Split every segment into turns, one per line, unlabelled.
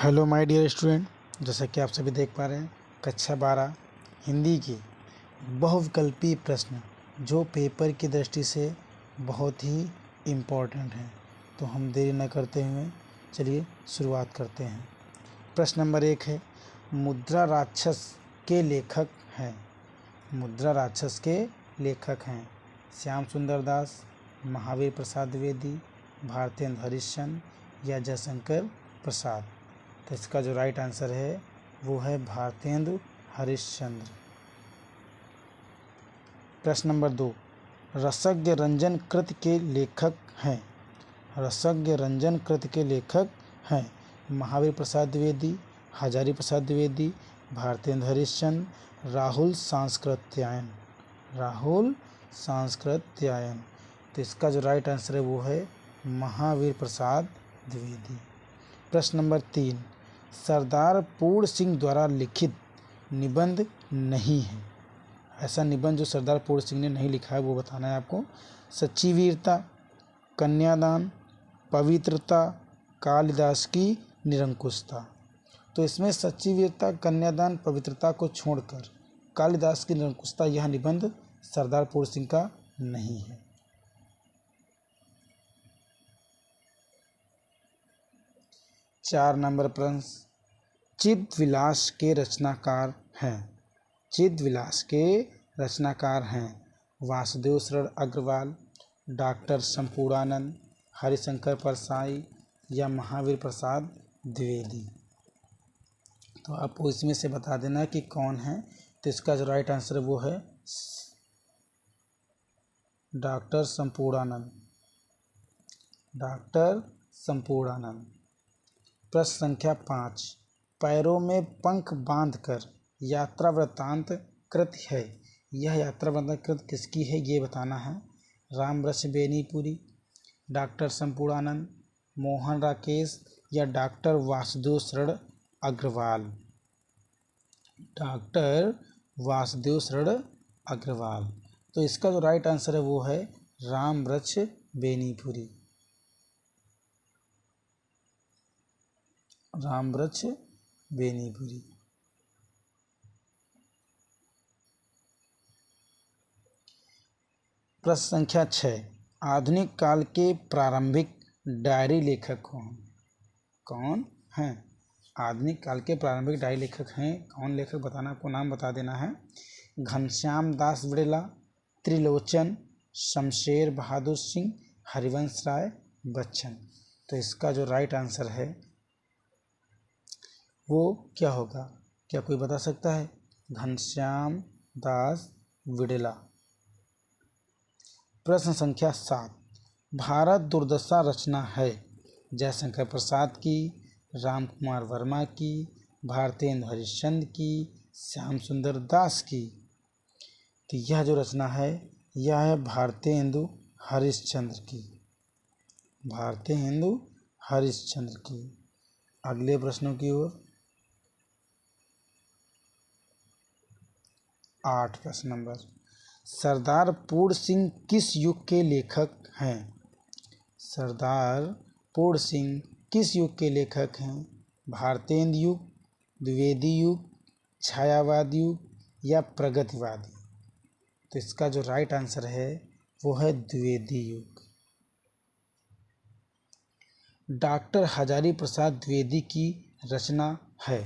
Hello my dear student, जैसा कि आप सभी देख पा रहे हैं कक्षा 12 हिंदी की बहुविकल्पी प्रश्न जो पेपर की दृष्टि से बहुत ही इम्पोर्टेंट हैं। तो हम देरी न करते हुए चलिए शुरुआत करते हैं। प्रश्न नंबर 1 है, मुद्रा राक्षस के लेखक हैं। मुद्रा राक्षस के लेखक हैं श्याम सुंदर दास, महावीर प्रसाद द्विवेदी, भारतेंदु हरिश्चंद्र या जयशंकर प्रसाद। तो इसका जो राइट आंसर है वो है भारतेंदु हरिश्चंद्र। प्रश्न नंबर 2, रसज्ञ रंजन कृत के लेखक हैं। रसज्ञ रंजन कृत के लेखक हैं महावीर प्रसाद द्विवेदी, हजारी प्रसाद द्विवेदी, भारतेंदु हरिश्चंद्र, राहुल सांस्कृत्यायन। राहुल सांस्कृत्यायन। तो इसका जो राइट आंसर है वो है महावीर प्रसाद द्विवेदी। प्रश्न नंबर 3, सरदार पूर्ण सिंह द्वारा लिखित निबंध नहीं है। ऐसा निबंध जो सरदार पूर्ण सिंह ने नहीं लिखा है वो बताना है आपको। सच्ची वीरता, कन्यादान, पवित्रता, कालिदास की निरंकुशता। तो इसमें सच्ची वीरता, कन्यादान, पवित्रता को छोड़कर कालिदास की निरंकुशता यह निबंध सरदार पूर्ण सिंह का नहीं है। 4 नंबर प्रश्न, चिदविलास के रचनाकार हैं। चिदविलास के रचनाकार हैं वासुदेव शरण अग्रवाल, डॉक्टर संपूर्णानंद, हरिशंकर परसाई या महावीर प्रसाद द्विवेदी। तो आपको इसमें से बता देना कि कौन है। तो इसका जो राइट आंसर है वो है डॉक्टर संपूर्णानंद। डॉक्टर संपूर्णानंद। प्रश्न संख्या 5, पैरों में पंख बांधकर यात्रा वृत्तांत कृत है। यह यात्रा वृत्तांत कृत किसकी है ये बताना है। रामवृक्ष बेनीपुरी, डॉक्टर संपूर्णानंद, मोहन राकेश या डॉक्टर वासुदेव शरण अग्रवाल। डॉक्टर वासुदेव शरण अग्रवाल। तो इसका जो राइट आंसर है वो है रामवृक्ष बेनीपुरी। रामवृक्ष बेनीपुरी। प्रश्न संख्या 6, आधुनिक काल के प्रारंभिक डायरी लेखक कौन हैं। आधुनिक काल के प्रारंभिक डायरी लेखक हैं कौन लेखक बताना, आपको नाम बता देना है। घनश्याम दास बिड़ला, त्रिलोचन, शमशेर बहादुर सिंह, हरिवंश राय बच्चन। तो इसका जो राइट आंसर है वो क्या होगा, क्या कोई बता सकता है। घनश्याम दास बिड़ला। प्रश्न संख्या 7, भारत दुर्दशा रचना है जयशंकर प्रसाद की, राम कुमार वर्मा की, भारतेंदु हरिश्चंद्र की, श्याम सुंदर दास की। तो यह जो रचना है यह है भारतेंदु हरिश्चंद्र की। भारतेंदु हरिश्चंद्र की। अगले प्रश्नों की ओर। 8 प्रश्न नंबर, सरदार पूर्ण सिंह किस युग के लेखक हैं। सरदार पूर्ण सिंह किस युग के लेखक हैं। भारतेंदु युग, द्विवेदी युग, छायावाद युग या प्रगतिवादी। तो इसका जो राइट आंसर है वो है द्विवेदी युग। डॉक्टर हजारी प्रसाद द्विवेदी की रचना है।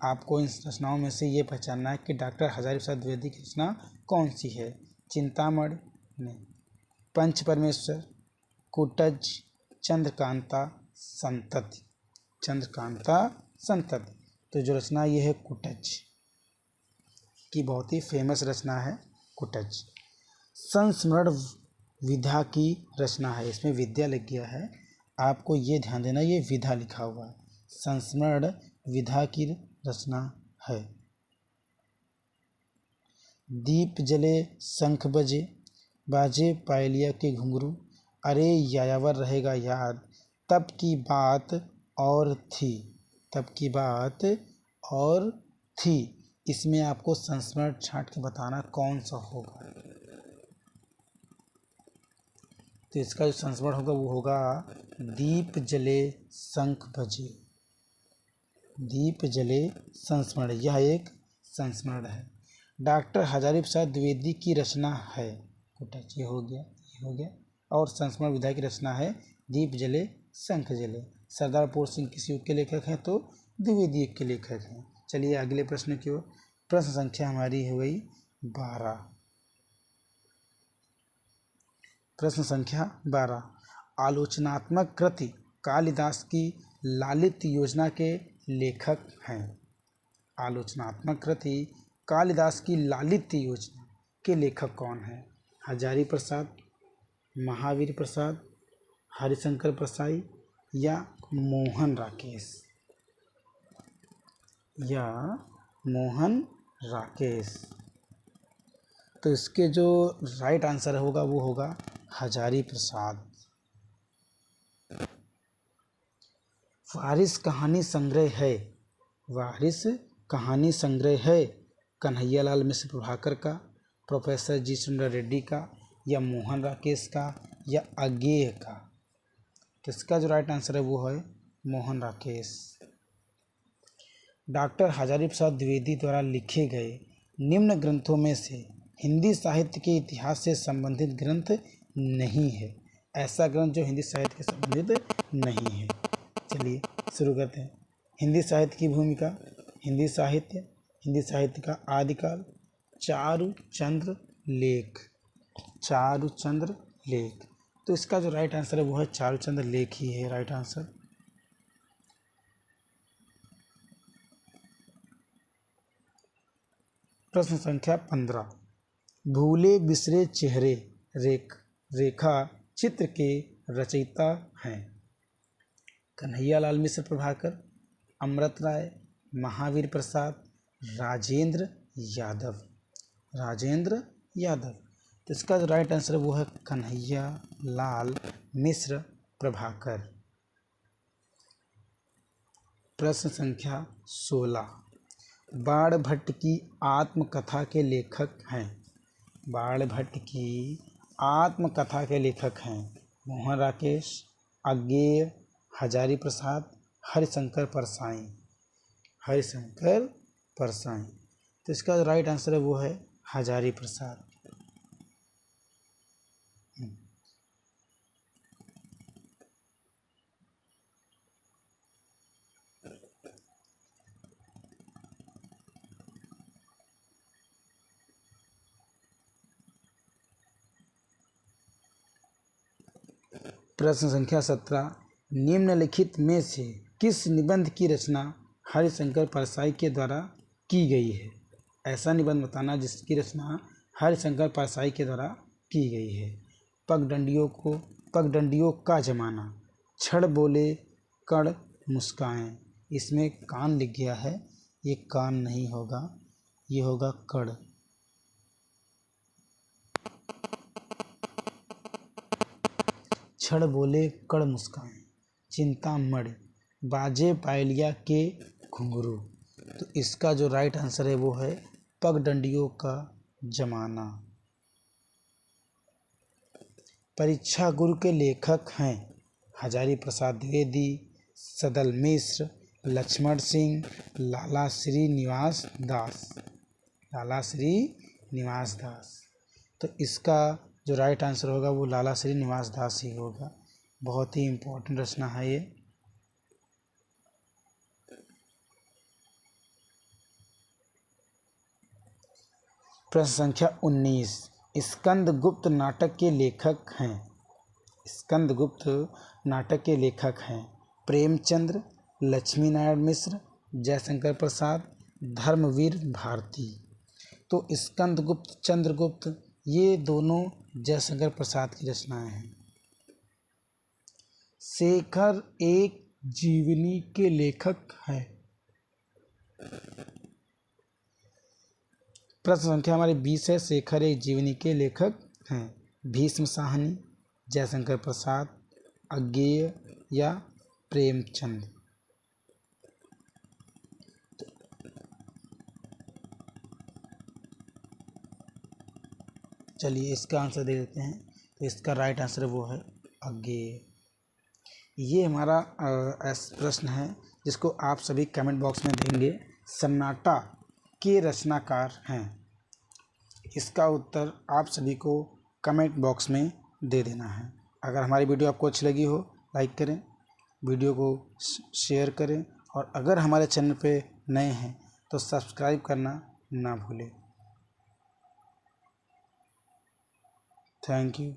आपको इन रचनाओं में से ये पहचानना है कि डॉक्टर हजारी प्रसाद द्विवेदी की रचना कौन सी है। चिंतामणि, पंच परमेश्वर, कुटज, चंद्रकांता संतति। चंद्रकांता संतति। तो जो रचना ये है कुटज की, बहुत ही फेमस रचना है कुटज। संस्मरण विधा की रचना है। इसमें विद्या लिख गया है, आपको ये ध्यान देना ये विधा लिखा हुआ है। संस्मरण विधा की रचना है। दीप जले शंख बजे, बाजे पायलिया के घुंघरू, अरे यायावर रहेगा याद, तब की बात और थी। तब की बात और थी। इसमें आपको संस्मरण छांट के बताना कौन सा होगा। तो इसका जो संस्मरण होगा वो होगा दीप जले शंख बजे। दीप जले संस्मरण, यह एक संस्मरण है। डॉक्टर हजारी प्रसाद द्विवेदी की रचना है, ये हो गया, ये हो गया। और संस्मरण विधा की रचना है दीप जले शंख जले। सरदार पूर्ण सिंह किस युग के लेखक हैं, तो द्विवेदी युग के लेखक हैं। चलिए अगले प्रश्न की ओर। प्रश्न संख्या हमारी हो गई 12। प्रश्न संख्या 12, आलोचनात्मक कृति कालिदास की लालित योजना के लेखक हैं। आलोचनात्मक कृति कालिदास की लालित योजना के लेखक कौन हैं? हजारी प्रसाद, महावीर प्रसाद, हरिशंकर परसाई या मोहन राकेश, या मोहन राकेश। तो इसके जो राइट आंसर होगा वो होगा हजारी प्रसाद। वारिस कहानी संग्रह है, वारिस कहानी संग्रह है कन्हैयालाल मिश्र प्रभाकर का, प्रोफेसर जी सुंदर रेड्डी का, या मोहन राकेश का, या अज्ञेय का। तो इसका जो राइट आंसर है वो है मोहन राकेश। डॉक्टर हजारी प्रसाद द्विवेदी द्वारा लिखे गए निम्न ग्रंथों में से हिंदी साहित्य के इतिहास से संबंधित ग्रंथ नहीं है। ऐसा ग्रंथ जो हिंदी साहित्य के संबंधित नहीं है। चलिए शुरू करते हैं। हिंदी साहित्य की भूमिका, हिंदी साहित्य का आदिकाल, चारुचंद्र लेख, चारुचंद्र लेख। तो इसका जो राइट आंसर है वो है चारुचंद्र लेख ही है राइट आंसर। प्रश्न संख्या 15, भूले बिसरे चेहरे रेखा चित्र के रचयिता हैं। कन्हैयालाल मिश्र प्रभाकर, अमृत राय, महावीर प्रसाद, राजेंद्र यादव, राजेंद्र यादव। तो इसका जो राइट आंसर है वो है कन्हैयालाल मिश्र प्रभाकर। प्रश्न संख्या 16, बाणभट्ट की आत्मकथा के लेखक हैं। बाणभट्ट की आत्मकथा के लेखक हैं मोहन राकेश, अज्ञेय, हजारी प्रसाद, हरिशंकर परसाई, हरिशंकर परसाई। तो इसका जो राइट आंसर है वो है हजारी प्रसाद। प्रश्न संख्या 17, निम्नलिखित में से किस निबंध की रचना हरिशंकर परसाई के द्वारा की गई है? ऐसा निबंध बताना जिसकी रचना हरिशंकर परसाई के द्वारा की गई है। पगडंडियों का जमाना, छड़ बोले कण मुस्काएं। इसमें कान लिख गया है, ये कान नहीं होगा, ये होगा कड़। छड़ बोले कड़ मुस्काएं, चिंतामणि, बाजे पायलिया के घुंघरू। तो इसका जो राइट आंसर है वो है पगडंडियों का जमाना। परीक्षा गुरु के लेखक हैं हजारी प्रसाद द्विवेदी, सदल मिश्र, लक्ष्मण सिंह, लाला श्री निवास दास, लाला श्री निवास दास। तो इसका जो राइट आंसर होगा वो लाला श्री निवास दास ही होगा। बहुत ही इम्पोर्टेंट रचना है ये। प्रश्न संख्या 19, स्कंदगुप्त नाटक के लेखक हैं। स्कंदगुप्त नाटक के लेखक हैं प्रेमचंद्र, लक्ष्मी नारायण मिश्र, जयशंकर प्रसाद, धर्मवीर भारती। तो स्कंदगुप्त, चंद्रगुप्त, ये दोनों जयशंकर प्रसाद की रचनाएं हैं। शेखर एक जीवनी के लेखक हैं। प्रश्न संख्या हमारी 20 है। शेखर एक जीवनी के लेखक हैं भीष्म साहनी, जयशंकर प्रसाद, अज्ञेय या प्रेमचंद। चलिए इसका आंसर दे देते हैं। तो इसका राइट आंसर वो है अज्ञेय। ये हमारा प्रश्न है जिसको आप सभी कमेंट बॉक्स में देंगे, सन्नाटा के रचनाकार हैं? इसका उत्तर आप सभी को कमेंट बॉक्स में दे देना है। अगर हमारी वीडियो आपको अच्छी लगी हो, लाइक करें, वीडियो को शेयर करें, और अगर हमारे चैनल पे नए हैं तो सब्सक्राइब करना ना भूलें। Thank you.